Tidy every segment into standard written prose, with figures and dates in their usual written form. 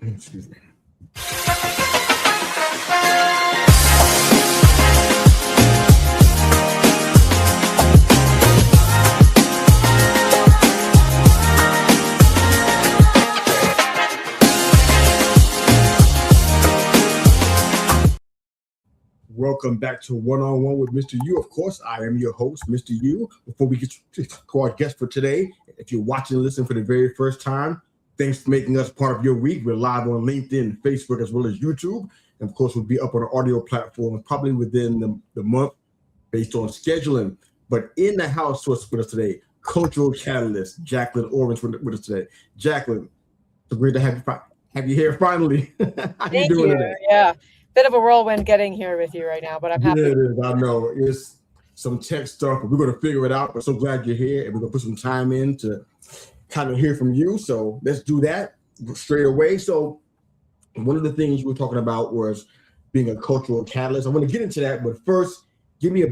Excuse me. Welcome back to One-on-One with Mr. U. Of course, I am your host, Mr. U. Before we get to our guest for today, if you're watching and listening for the very first time, thanks for making us part of your week. We're live on LinkedIn, Facebook, as well as YouTube. And of course, we'll be up on our audio platform probably within the month based on scheduling. But in the house with us today, cultural catalyst, Jaclyn Orent with us today. Jaclyn, it's great to have you here finally. How you doing today? Yeah. Bit of a whirlwind getting here with you right now, but I'm happy. Yeah, it is. I know it's some tech stuff, but we're going to figure it out. But so glad you're here, and we're going to put some time in to kind of hear from you. So let's do that straight away. So one of the things you were talking about was being a cultural catalyst. I want to get into that, but first, give me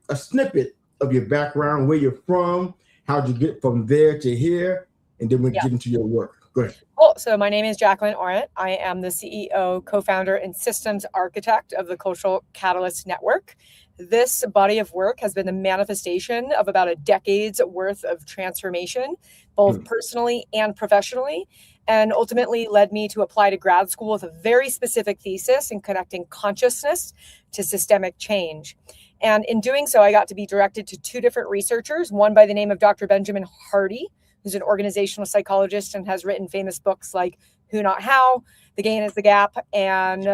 a snippet of your background, where you're from, how'd you get from there to here, and then we'll get into your work. Go ahead. Cool. So my name is Jaclyn Orent. I am the CEO, co-founder, and systems architect of the Cultural Catalyst Network. This body of work has been the manifestation of about a decade's worth of transformation, both personally and professionally, and ultimately led me to apply to grad school with a very specific thesis in connecting consciousness to systemic change. And in doing so, I got to be directed to two different researchers, one by the name of Dr. Benjamin Hardy, who's an organizational psychologist and has written famous books like Who Not How, The Gain is the Gap, and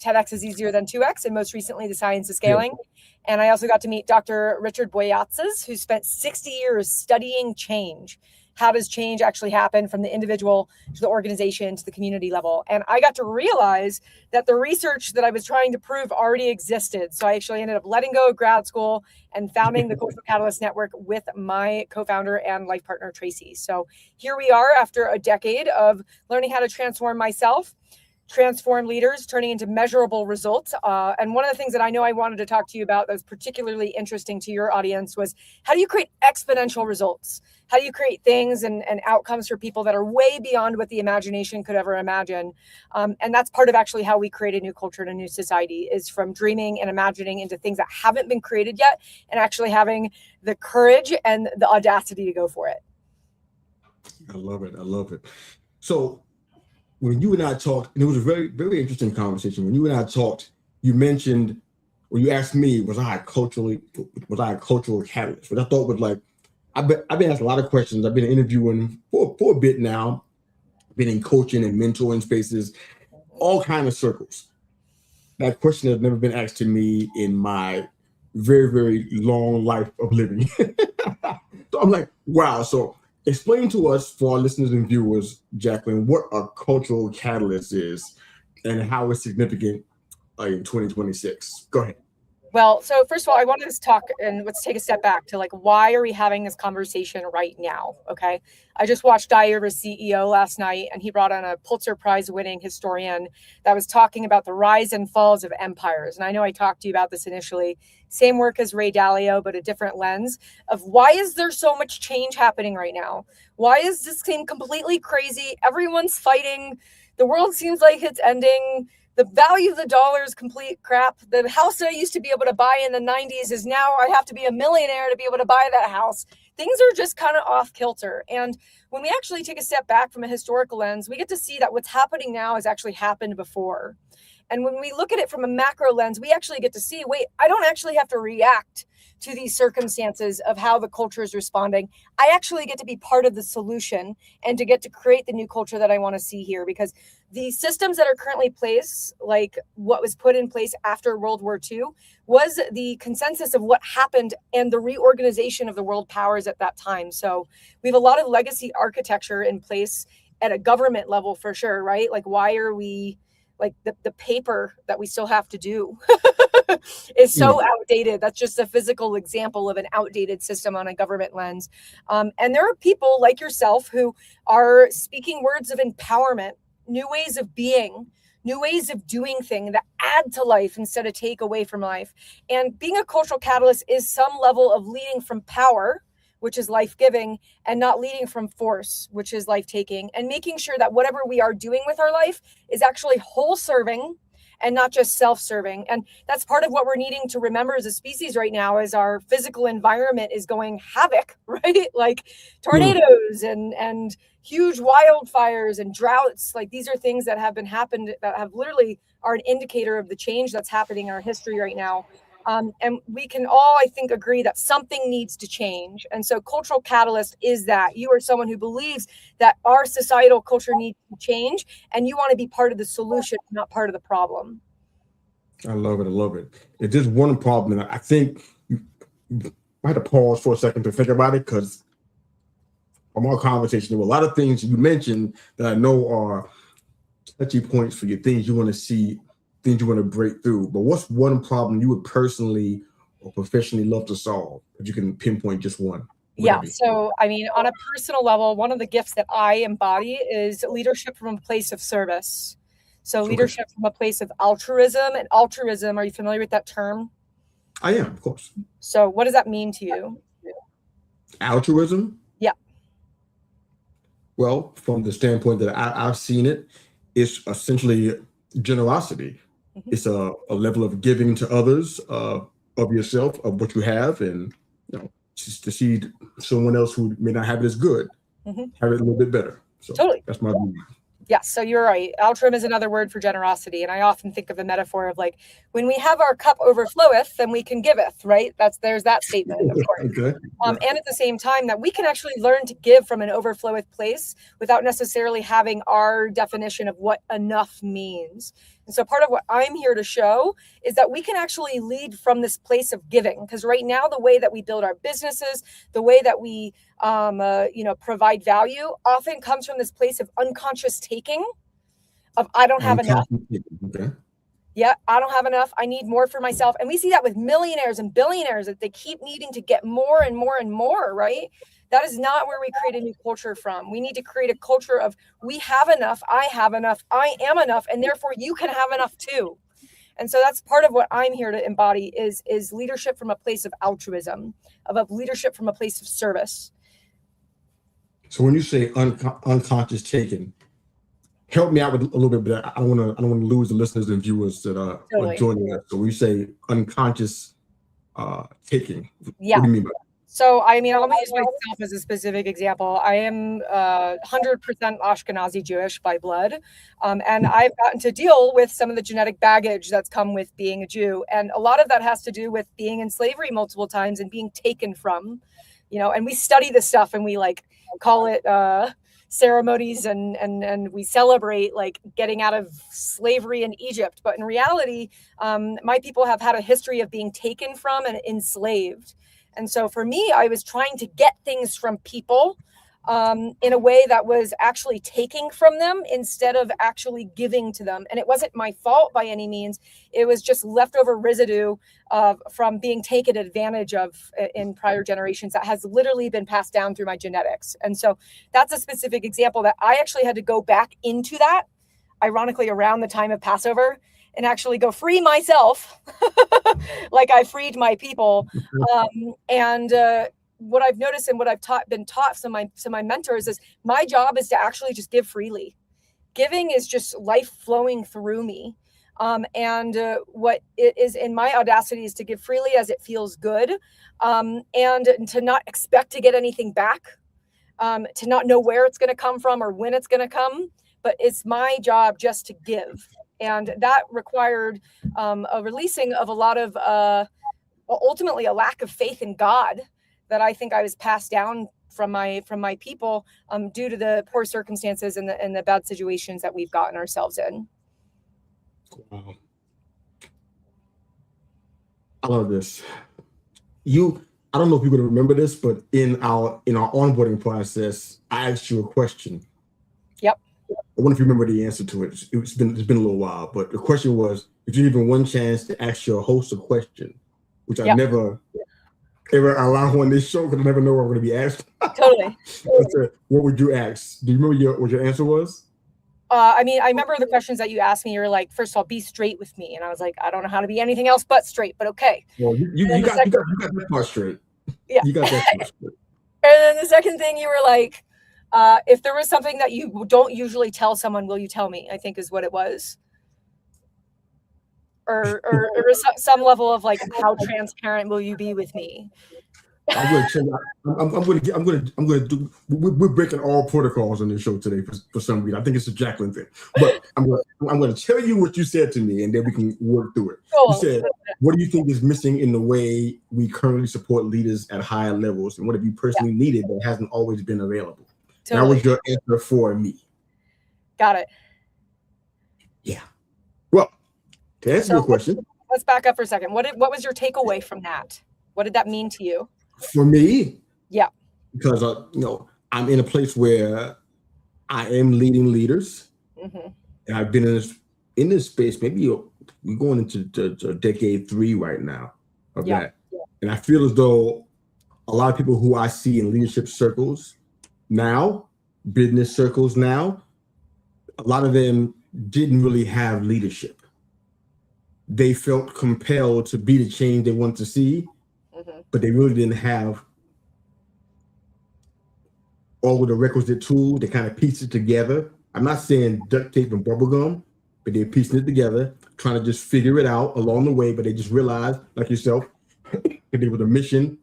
10x is easier than 2x, and most recently, The Science of Scaling. Yeah. And I also got to meet Dr. Richard Boyatzis, who spent 60 years studying change. How does change actually happen from the individual to the organization to the community level? And I got to realize that the research that I was trying to prove already existed. So I actually ended up letting go of grad school and founding the Cultural Catalyst Network with my co-founder and life partner, Tracy. So here we are after a decade of learning how to transform myself, transform leaders, turning into measurable results. And one of the things that I know I wanted to talk to you about that was particularly interesting to your audience was, how do you create exponential results? How do you create things and outcomes for people that are way beyond what the imagination could ever imagine? And that's part of actually how we create a new culture and a new society, is from dreaming and imagining into things that haven't been created yet, and actually having the courage and the audacity to go for it. I love it. I love it. So when you and I talked, and it was a very, very interesting conversation. When you and I talked, you mentioned, or you asked me, was I a cultural catalyst? Which I thought was like, I've been asked a lot of questions. I've been interviewing for a bit now, been in coaching and mentoring spaces, all kind of circles. That question has never been asked to me in my very, very long life of living. So I'm like, wow. So explain to us, for our listeners and viewers, Jaclyn, what a cultural catalyst is and how it's significant in 2026. Go ahead. Well, so first of all, I wanted to talk, and let's take a step back to like, why are we having this conversation right now? Okay. I just watched Die Over CEO last night, and he brought on a Pulitzer Prize winning historian that was talking about the rise and falls of empires. And I know I talked to you about this initially. Same work as Ray Dalio, but a different lens of why is there so much change happening right now? Why is this thing completely crazy? Everyone's fighting. The world seems like it's ending. The value of the dollar is complete crap. The house that I used to be able to buy in the 90s is now I have to be a millionaire to be able to buy that house. Things are just kind of off kilter. And when we actually take a step back from a historical lens, we get to see that what's happening now has actually happened before. And when we look at it from a macro lens, we actually get to see, wait, I don't actually have to react to these circumstances of how the culture is responding. I actually get to be part of the solution and to get to create the new culture that I want to see here, because the systems that are currently in place, like what was put in place after World War II, was the consensus of what happened and the reorganization of the world powers at that time. So we have a lot of legacy architecture in place at a government level for sure, right? Like, why are we, like, the paper that we still have to do is so outdated. That's just a physical example of an outdated system on a government lens. And there are people like yourself who are speaking words of empowerment, new ways of being, new ways of doing things that add to life instead of take away from life. And being a cultural catalyst is some level of leading from power, which is life-giving, and not leading from force, which is life-taking, and making sure that whatever we are doing with our life is actually whole-serving and not just self-serving. And that's part of what we're needing to remember as a species right now, is our physical environment is going havoc, right? Like tornadoes and huge wildfires and droughts. Like these are things that have happened that have literally are an indicator of the change that's happening in our history right now. And we can all, I think, agree that something needs to change. And so cultural catalyst is that you are someone who believes that our societal culture needs to change, and you want to be part of the solution, not part of the problem. I love it. I love it. It's just one problem. And I think I had to pause for a second to think about it, because from our conversation, there were a lot of things you mentioned that I know are touchy points for you, things you want to see, things you want to break through. But what's one problem you would personally or professionally love to solve, if you can pinpoint just one? Yeah. So, I mean, on a personal level, one of the gifts that I embody is leadership from a place of service. So leadership from a place of altruism. And altruism, are you familiar with that term? I am, of course. So what does that mean to you? Altruism? Yeah. Well, from the standpoint that I've seen it, it's essentially generosity. Mm-hmm. It's a level of giving to others of yourself, of what you have, and just to see someone else who may not have it as good, mm-hmm. have it a little bit better. So totally. That's my view. Yes, so you're right. Altruism is another word for generosity. And I often think of the metaphor of like, when we have our cup overfloweth, then we can giveth, right? There's that statement, of course. Okay. And at the same time, that we can actually learn to give from an overfloweth place without necessarily having our definition of what enough means. And so part of what I'm here to show is that we can actually lead from this place of giving. Because right now, the way that we build our businesses, the way that we provide value often comes from this place of unconscious taking, of I don't have enough. Okay. Yeah, I don't have enough. I need more for myself. And we see that with millionaires and billionaires, that they keep needing to get more and more and more, right? That is not where we create a new culture from. We need to create a culture of we have enough, I have enough, I am enough, and therefore you can have enough too. And so that's part of what I'm here to embody is leadership from a place of altruism, of leadership from a place of service. So when you say unconscious taking, help me out with a little bit, but I don't want to lose the listeners and viewers that are joining us. So when you say unconscious taking, what do you mean by that? So, I mean, I'll use myself as a specific example. I am 100% Ashkenazi Jewish by blood. And I've gotten to deal with some of the genetic baggage that's come with being a Jew. And a lot of that has to do with being in slavery multiple times and being taken from, and we study this stuff and we like call it ceremonies and we celebrate like getting out of slavery in Egypt. But in reality, my people have had a history of being taken from and enslaved. And so for me, I was trying to get things from people in a way that was actually taking from them instead of actually giving to them. And it wasn't my fault by any means. It was just leftover residue from being taken advantage of in prior generations that has literally been passed down through my genetics. And so that's a specific example that I actually had to go back into that, ironically, around the time of Passover, and actually go free myself like I freed my people. What I've noticed and what I've been taught from my mentors is my job is to actually just give freely. Giving is just life flowing through me. What it is in my audacity is to give freely as it feels good, and to not expect to get anything back, to not know where it's going to come from or when it's going to come, but it's my job just to give. And that required a releasing of a lot of, ultimately a lack of faith in God that I think I was passed down from my people due to the poor circumstances and the bad situations that we've gotten ourselves in. Wow. I love this. I don't know if you're going to remember this, but in our onboarding process, I asked you a question. Yep. I wonder if you remember the answer to it. It's been a little while, but the question was, if you given one chance to ask your host a question, which I never ever allow on this show because I never know what I'm going to be asked. Totally. Said, what would you ask? Do you remember what your answer was? I mean, I remember the questions that you asked me. You were like, first of all, be straight with me. And I was like, I don't know how to be anything else but straight, but okay. Well, you got that part straight. Yeah. You got that part straight. And then the second thing you were like, if there was something that you don't usually tell someone, will you tell me? I think is what it was. Or some level of like, how transparent will you be with me? I'm going to tell you. I'm going to do. We're breaking all protocols on this show today for some reason. I think it's a Jaclyn thing, but I'm going to tell you what you said to me, and then we can work through it. Cool. You said, "What do you think is missing in the way we currently support leaders at higher levels, and what have you personally needed that hasn't always been available?" Totally. That was your answer for me. Got it. Yeah. Well, to answer your question, let's back up for a second. What was your takeaway from that? What did that mean to you? For me, yeah, because I'm in a place where I am leading leaders, and I've been in this space. Maybe we're going into decade 3 right now of that, and I feel as though a lot of people who I see in leadership circles now, business circles now, a lot of them didn't really have leadership. They felt compelled to be the change they wanted to see, but they really didn't have all of the requisite tools to kind of piece it together. I'm not saying duct tape and bubble gum, but they're piecing it together, trying to just figure it out along the way. But they just realized, like yourself, that there was a mission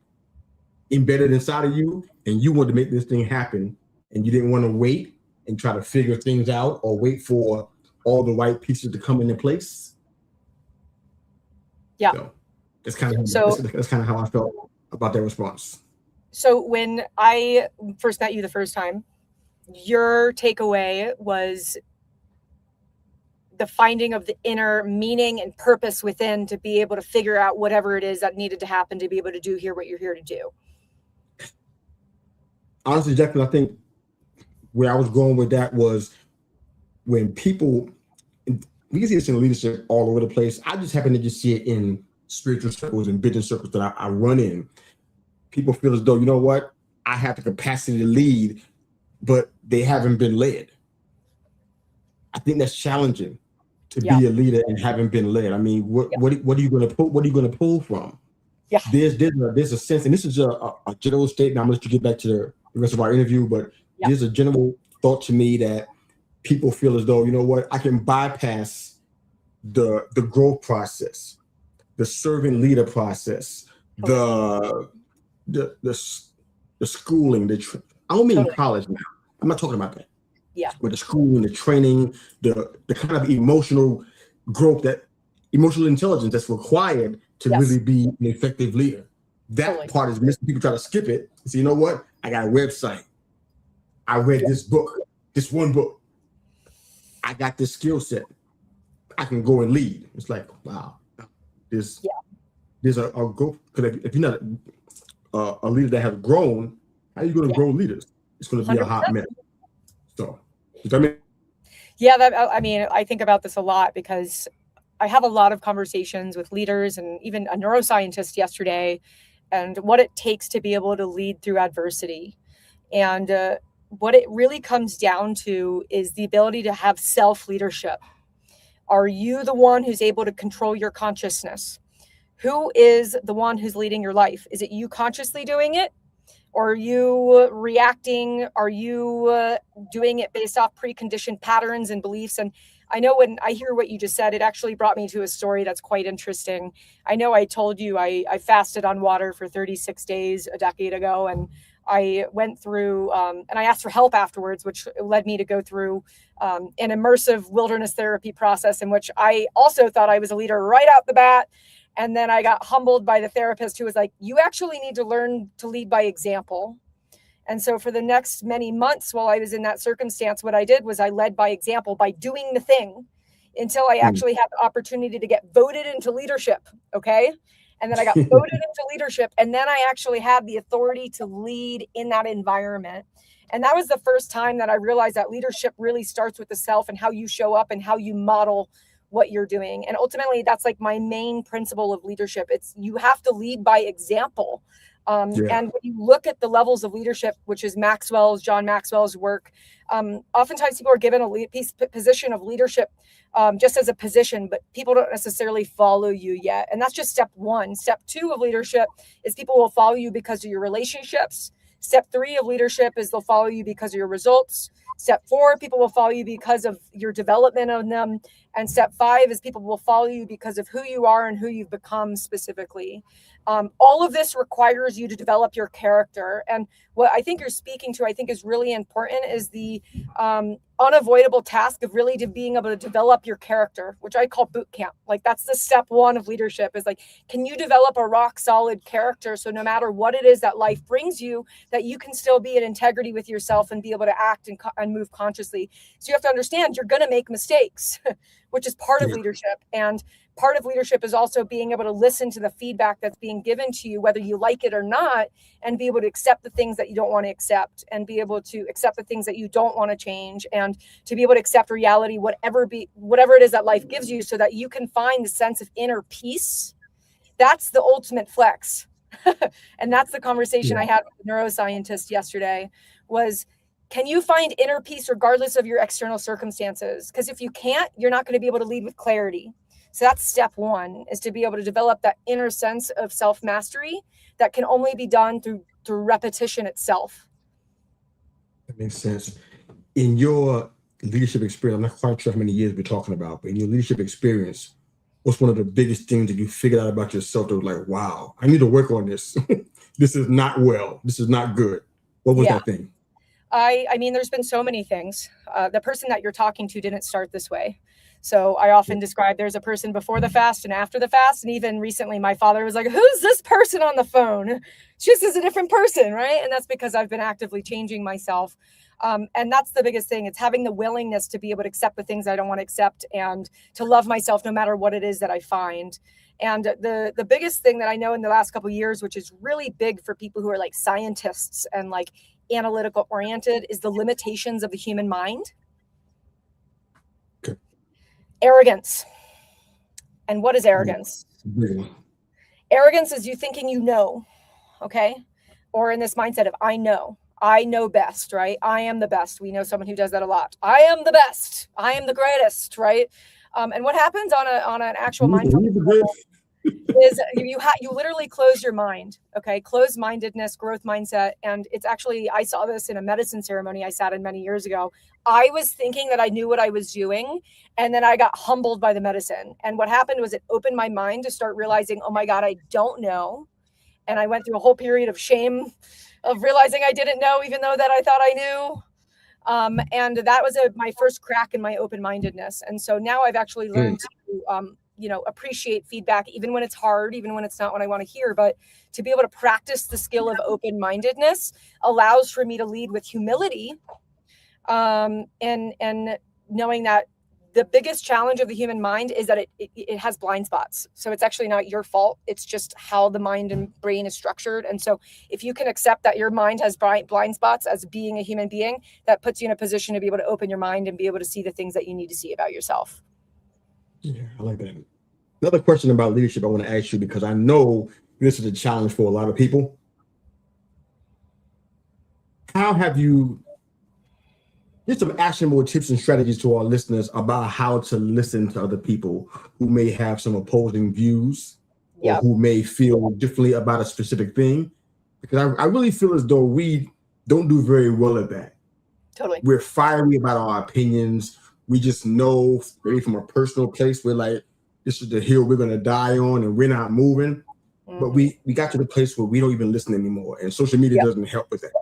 embedded inside of you, and you wanted to make this thing happen, and you didn't want to wait and try to figure things out or wait for all the right pieces to come into place. Yeah. So that's kind of how I felt about that response. So when I first met you the first time, your takeaway was the finding of the inner meaning and purpose within to be able to figure out whatever it is that needed to happen to be able to do here what you're here to do. Honestly, Jaclyn, I think where I was going with that was when people, we can see this in leadership all over the place. I just happen to just see it in spiritual circles and business circles that I run in. People feel as though, you know what, I have the capacity to lead, but they haven't been led. I think that's challenging to be a leader and haven't been led. I mean, what are you going to pull? What are you going to pull from? Yeah. There's a sense, and this is a general statement. I'm going to let you get back to the rest of our interview, but there's a general thought to me that people feel as though, you know what, I can bypass the growth process, the servant leader process, the schooling, I don't mean college now. I'm not talking about that. Yeah. But the schooling, the training, the kind of emotional growth, that emotional intelligence that's required to really be an effective leader. That part is missing. People try to skip it and say, you know what? I got a website. I read this book, this one book. I got this skill set. I can go and lead. It's like, wow, there's a growth. Because if you're not a leader that has grown, how are you going to grow leaders? It's going to be 100%. A hot mess. So, I mean, I think about this a lot because I have a lot of conversations with leaders and even a neuroscientist yesterday, and what it takes to be able to lead through adversity. And what it really comes down to is the ability to have self-leadership. Are you the one who's able to control your consciousness? Who is the one who's leading your life? Is it you consciously doing it? Or are you reacting? Are you doing it based off preconditioned patterns and beliefs? And I know when I hear what you just said, it actually brought me to a story that's quite interesting. I know I told you I fasted on water for 36 days a decade ago, and I went through, and I asked for help afterwards, which led me to go through an immersive wilderness therapy process in which I also thought I was a leader right out the bat. And then I got humbled by the therapist who was like, you actually need to learn to lead by example. And so for the next many months while I was in that circumstance, what I did was I led by example by doing the thing until I actually had the opportunity to get voted into leadership. Okay. And then I got voted into leadership. And then I actually had the authority to lead in that environment. And that was the first time that I realized that leadership really starts with the self and how you show up and how you model what you're doing. And ultimately, that's like my main principle of leadership. It's you have to lead by example. And when you look at the levels of leadership, which is John Maxwell's work, oftentimes people are given a position of leadership just as a position, but people don't necessarily follow you yet. And that's just step one. Step two of leadership is people will follow you because of your relationships, Step 3 of leadership is they'll follow you because of your results. Step 4, people will follow you because of your development of them. And step 5 is people will follow you because of who you are and who you've become specifically. All of this requires you to develop your character. And what I think you're speaking to, I think is really important, is the unavoidable task of really being able to develop your character, which I call boot camp. Like, that's the step 1 of leadership, is like, can you develop a rock solid character so no matter what it is that life brings you, that you can still be in integrity with yourself and be able to act and move consciously. So you have to understand you're going to make mistakes, which is part of leadership. And part of leadership is also being able to listen to the feedback that's being given to you, whether you like it or not, and be able to accept the things that you don't want to accept, and be able to accept the things that you don't want to change, and to be able to accept reality, whatever it is that life gives you, so that you can find the sense of inner peace. That's the ultimate flex. And that's the conversation I had with a neuroscientist yesterday, was, can you find inner peace regardless of your external circumstances? Because if you can't, you're not going to be able to lead with clarity. So that's step 1, is to be able to develop that inner sense of self-mastery that can only be done through repetition itself. That makes sense. In your leadership experience, I'm not quite sure how many years we're talking about, but in your leadership experience, what's one of the biggest things that you figured out about yourself that was like, wow, I need to work on this. This is not well. This is not good. What was that thing? I mean, there's been so many things. The person that you're talking to didn't start this way. So I often describe there's a person before the fast and after the fast. And even recently, my father was like, who's this person on the phone? She just is a different person, right? And that's because I've been actively changing myself. And that's the biggest thing. It's having the willingness to be able to accept the things I don't want to accept, and to love myself no matter what it is that I find. And the biggest thing that I know in the last couple of years, which is really big for people who are like scientists and like analytical oriented, is the limitations of the human mind. Okay. Arrogance. And what is arrogance? Arrogance is you thinking you know, okay? Or in this mindset of I know best, right? I am the best. We know someone who does that a lot. I am the best. I am the greatest, right? And what happens on an actual mind is you literally close your mind, okay? Closed-mindedness, growth mindset. And it's actually, I saw this in a medicine ceremony I sat in many years ago. I was thinking that I knew what I was doing, and then I got humbled by the medicine. And what happened was it opened my mind to start realizing, oh my God, I don't know. And I went through a whole period of shame of realizing I didn't know, even though that I thought I knew. And that was my first crack in my open-mindedness. And so now I've actually learned to, appreciate feedback, even when it's hard, even when it's not what I want to hear. But to be able to practice the skill of open-mindedness allows for me to lead with humility, and knowing that the biggest challenge of the human mind is that it has blind spots. So it's actually not your fault. It's just how the mind and brain is structured. And so if you can accept that your mind has blind spots as being a human being, that puts you in a position to be able to open your mind and be able to see the things that you need to see about yourself. Yeah, I like that. Another question about leadership I want to ask you, because I know this is a challenge for a lot of people. How have you, just some actionable tips and strategies to our listeners about how to listen to other people who may have some opposing views, or who may feel differently about a specific thing? Because I really feel as though we don't do very well at that. Totally. We're fiery about our opinions. We just know, maybe from a personal place, we're like, this is the hill we're going to die on, and we're not moving. But we got to the place where we don't even listen anymore. And social media doesn't help with that.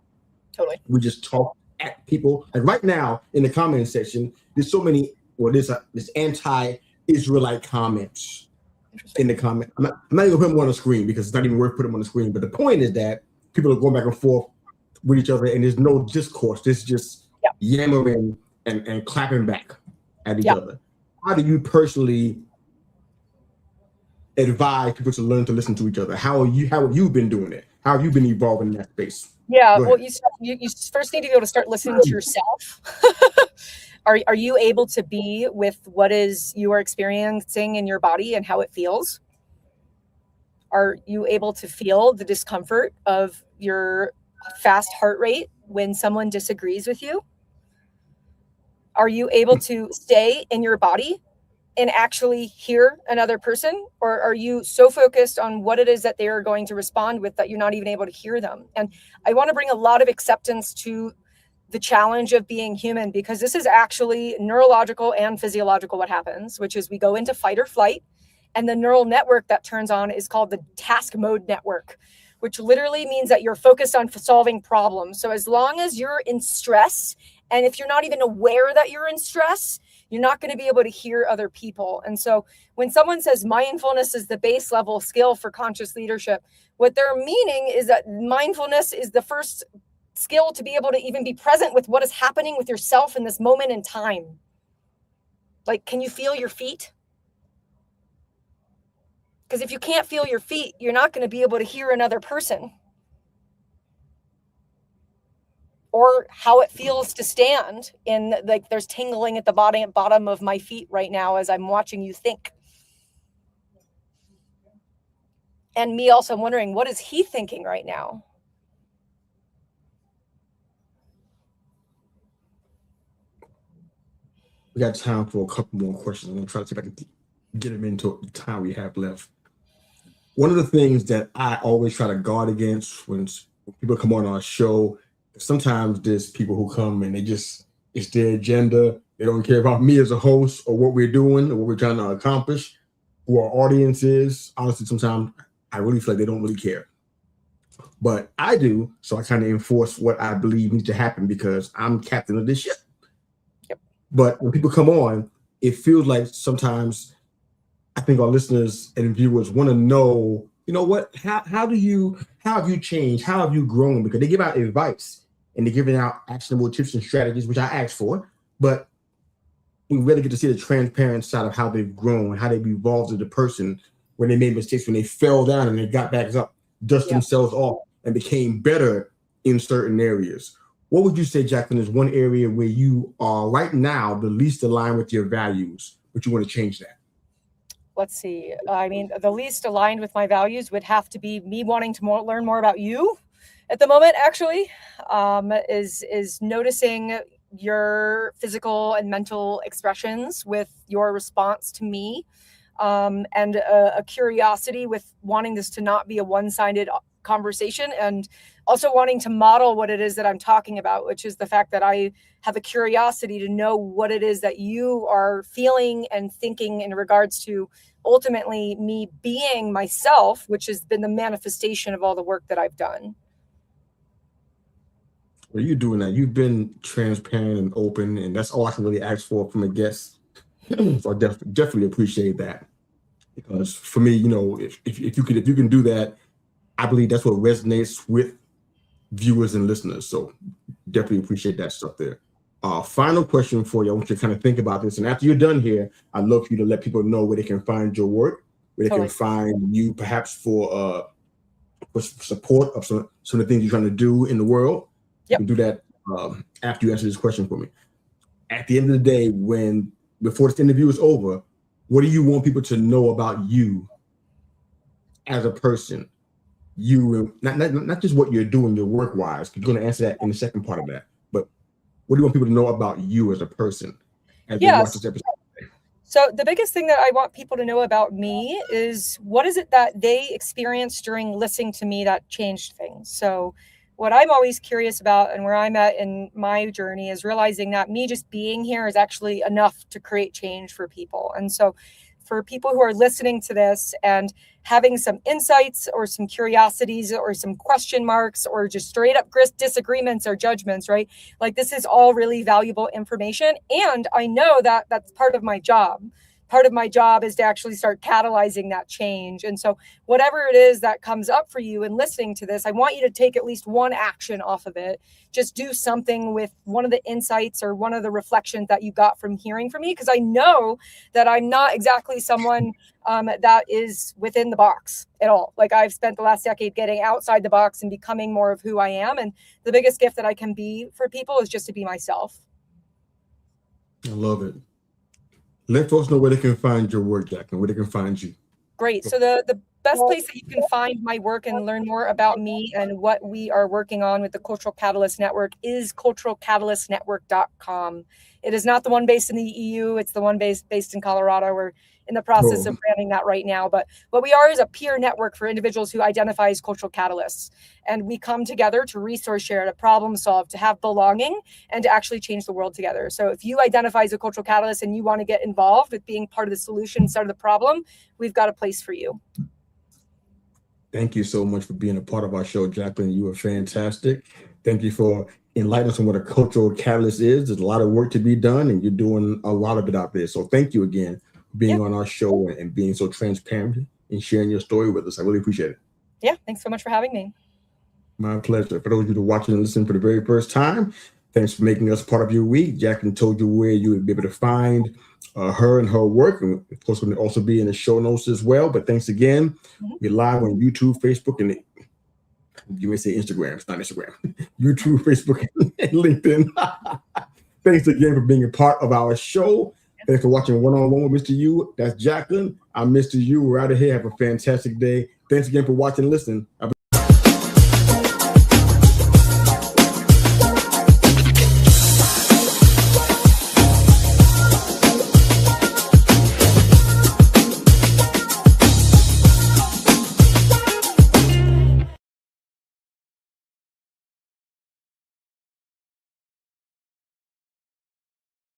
Totally. We just talk at people. Like right now in the comment section, there's so many, this anti-Israelite comments in the comment. I'm not even putting them on the screen because it's not even worth putting them on the screen. But the point is that people are going back and forth with each other, and there's no discourse. There's just yammering and clapping back at each other. How do you personally advise people to learn to listen to each other? How have you been doing it? How have you been evolving in that space? Yeah, well, you first need to be able to start listening to yourself. Are you able to be with what is you are experiencing in your body and how it feels? Are you able to feel the discomfort of your fast heart rate when someone disagrees with you? Are you able to stay in your body and actually hear another person? Or are you so focused on what it is that they are going to respond with that you're not even able to hear them? And I want to bring a lot of acceptance to the challenge of being human, because this is actually neurological and physiological what happens, which is we go into fight or flight. And the neural network that turns on is called the task mode network, which literally means that you're focused on solving problems. So as long as you're in stress, and if you're not even aware that you're in stress, you're not going to be able to hear other people. And so when someone says mindfulness is the base level skill for conscious leadership, what they're meaning is that mindfulness is the first skill to be able to even be present with what is happening with yourself in this moment in time. Like, can you feel your feet? Because if you can't feel your feet, you're not going to be able to hear another person. Or how it feels to stand in, like, there's tingling at the bottom of my feet right now as I'm watching you think. And me also wondering, what is he thinking right now? We got time for a couple more questions. I'm going to try to see if I can get them into the time we have left. One of the things that I always try to guard against when people come on our show, sometimes there's people who come and it's their agenda. They don't care about me as a host or what we're doing or what we're trying to accomplish, who our audience is. Honestly, sometimes I really feel like they don't really care. But I do, so I kind of enforce what I believe needs to happen because I'm captain of this ship. Yep. But when people come on, it feels like sometimes I think our listeners and viewers want to know, you know what, how have you changed? How have you grown? Because they give out advice and they're giving out actionable tips and strategies, which I asked for, but we really get to see the transparent side of how they've grown, how they've evolved as a person when they made mistakes, when they fell down and they got back up, dust themselves off and became better in certain areas. What would you say, Jaclyn, is one area where you are right now the least aligned with your values, but you want to change that? Let's see. I mean, the least aligned with my values would have to be me wanting to learn more about you at the moment, actually, is noticing your physical and mental expressions with your response to me, and a curiosity with wanting this to not be a one-sided conversation, and also wanting to model what it is that I'm talking about, which is the fact that I have a curiosity to know what it is that you are feeling and thinking in regards to ultimately me being myself, which has been the manifestation of all the work that I've done. Well, you're doing that. You've been transparent and open, and that's all I can really ask for from a guest. So I definitely appreciate that. Because for me, you know, if you can do that, I believe that's what resonates with viewers and listeners. So definitely appreciate that stuff there. Final question for you. I want you to kind of think about this. And after you're done here, I'd love for you to let people know where they can find your work, where they can find you perhaps for support of some of the things you're trying to do in the world. You can do that after you answer this question for me. At the end of the day, before this interview is over, what do you want people to know about you as a person? You, not just what you're doing, your work-wise, because you're going to answer that in the second part of that. But what do you want people to know about you as a person as they watch this episode? So the biggest thing that I want people to know about me is what is it that they experienced during listening to me that changed things. So what I'm always curious about and where I'm at in my journey is realizing that me just being here is actually enough to create change for people. And so for people who are listening to this and having some insights or some curiosities or some question marks or just straight up disagreements or judgments, right? Like, this is all really valuable information. And I know that that's part of my job. Part of my job is to actually start catalyzing that change. And so whatever it is that comes up for you in listening to this, I want you to take at least one action off of it. Just do something with one of the insights or one of the reflections that you got from hearing from me, because I know that I'm not exactly someone that is within the box at all. Like, I've spent the last decade getting outside the box and becoming more of who I am. And the biggest gift that I can be for people is just to be myself. I love it. Let folks know where they can find your work, Jaclyn, where they can find you. Great. So the best place that you can find my work and learn more about me and what we are working on with the Cultural Catalyst Network is culturalcatalyst.network.com. It is not the one based in the EU. It's the one based in Colorado. We're in the process of branding that right now. But what we are is a peer network for individuals who identify as cultural catalysts. And we come together to resource share, to problem solve, to have belonging, and to actually change the world together. So if you identify as a cultural catalyst and you want to get involved with being part of the solution instead of the problem, we've got a place for you. Thank you so much for being a part of our show, Jaclyn. You are fantastic. Thank you for enlightening us on what a cultural catalyst is. There's a lot of work to be done, and you're doing a lot of it out there. So thank you again for being on our show and being so transparent and sharing your story with us. I really appreciate it. Yeah, thanks so much for having me. My pleasure. For those of you who are watching and listening for the very first time, thanks for making us part of your week. Jaclyn told you where you would be able to find her and her work. And of course, we'll also be in the show notes as well. But thanks again. We're live on YouTube, Facebook, and you may say Instagram. It's not Instagram. YouTube, Facebook, and LinkedIn. Thanks again for being a part of our show. Thanks for watching One-on-One with Mr. U. That's Jaclyn. I'm Mr. U. We're out of here. Have a fantastic day. Thanks again for watching and listening.